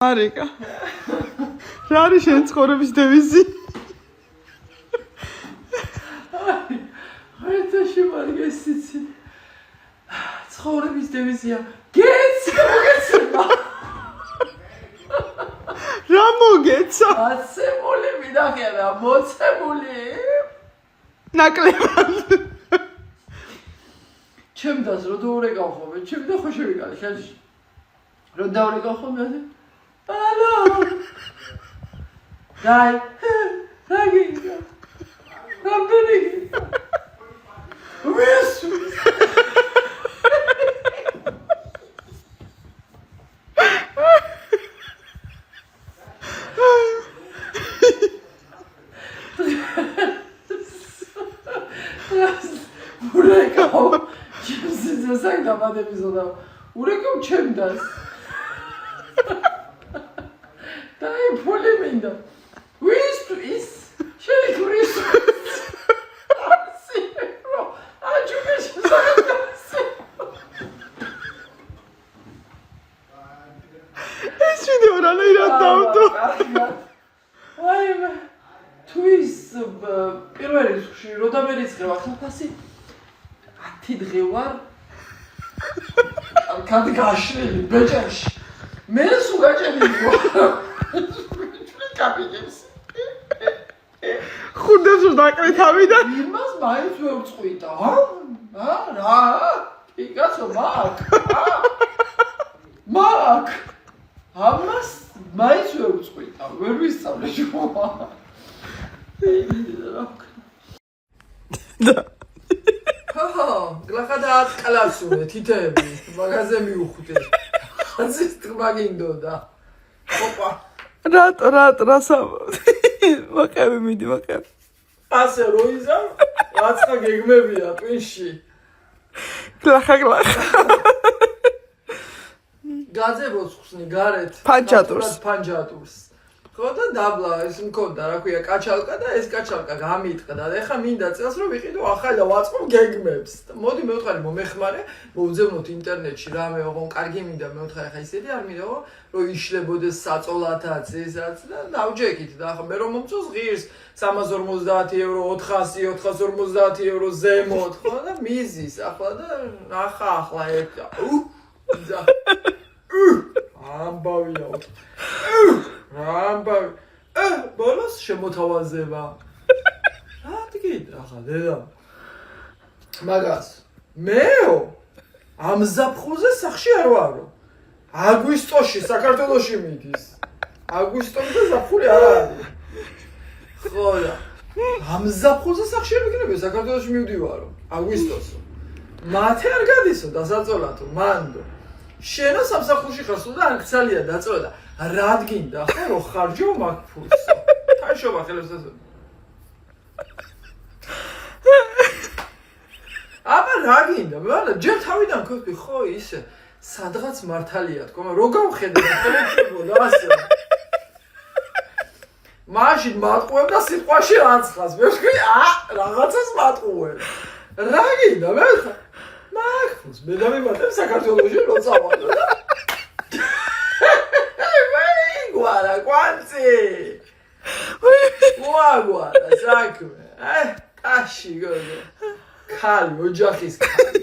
Marika. რა არის შენ ცხოვრების დევიზი? აიტაში მარგესიცი. ცხოვრების დევიზია. გეცება. რა მოგეცა? აცემული მინახერა, მოცემული. ნაკლებად. ჩემდას რო დაურეკავ ხოლმე, ჩემი და ხო შევიკალე, ხაჭი. რო დაურეკავ ხოლმე ასე. ალო. დაი. რაგინგა. რამდენი? ვესუ. ურეკავ. ჩემს ზოგადად ამადებისოდა. ურეკავ ჩემდას. დაი ფული მინდა. ვისუ ის? შეიქრის. ასირო. აჯუგეში ზოგადასი. ეს ვიდეო რა ნაირად დავდო. ვაიმე. თუ ის პირველ რიცხვში რო დამერიცხება ხალხასი 10 დღე ვარ კადი გაშლილი ბეჭერში მე სულ გაჭედილი კაპიტებს ხურდებს რომ დაკრე თავიდან იმას მაინც ვერ წყვიტა რა იკაცო მაგ ამას მაინც ვერ წყვიტა ვერ ვისწავლე შუა გლახადა ატყლასუნე თითები მაგაზე მიუხვდე ხაზის თმაგინდოდა ოპა რასა ვაკები მიდი ვაკები ასე როიზა რაცა გეგმებია ტვინში გლახა გაძებოს ხსნი გარეთ ფანჯატურს ხო და დაბლა ეს მქონდა რა ქვია კაჩალკა და ეს კაჩალკა გამიტყდა და ეხა მინდა წელს რომ ვიყიდო ახალი და ვაწყობ გეგმებს და მოდი მევთხარი მომეხმარე მოვძებნოთ ინტერნეტში რამე ოღონ კარგი მინდა მევთხარი ახლა ისეთი არ მინდა რომ იშლებოდეს საწოლათაც ესაც და დავჯეკით და ახლა მე რომ მომწოს ღირს 350 евро 400 450 евро ზემოთ ხო და მიზის ახლა და ახლა ეკა ამბავია რამბავი ბოლოს შემოთავაზება რა თქვით ახლა დედა მაგას მეო ამ ზაფხულზე სახში არ ვარო აგვისტოში საქართველოში მიდის აგვისტომდე ზაფხული არ არის ხო და ამ ზაფხულზე სახში არ მიგნები საქართველოში მივდივარო აგვისტოსო მათე არ გადისო დასაწოლათო მანდო შენო სამსახურში ხარ სულ და არ ქცალია დაწოლა და რად გინდა ხო რო ხარჯო მაგ ფულს თაშობა ხელებს ასე აბა რა გინდა მე ჯერ თავიდან ქოთი ხო ისე სადღაც მართალია თქო რო გავხედე ხელებშებოდა ასე მაშინ მატყუებ და სიტყვაში აცხას მე ვთქვი რაღაცას მატყუებ რა გინდა მე მაგ ფულს მე დამიმატებ საქართველოში რო წავალ და guarda quanti guarda sac cacci cosa cali ogiachis cali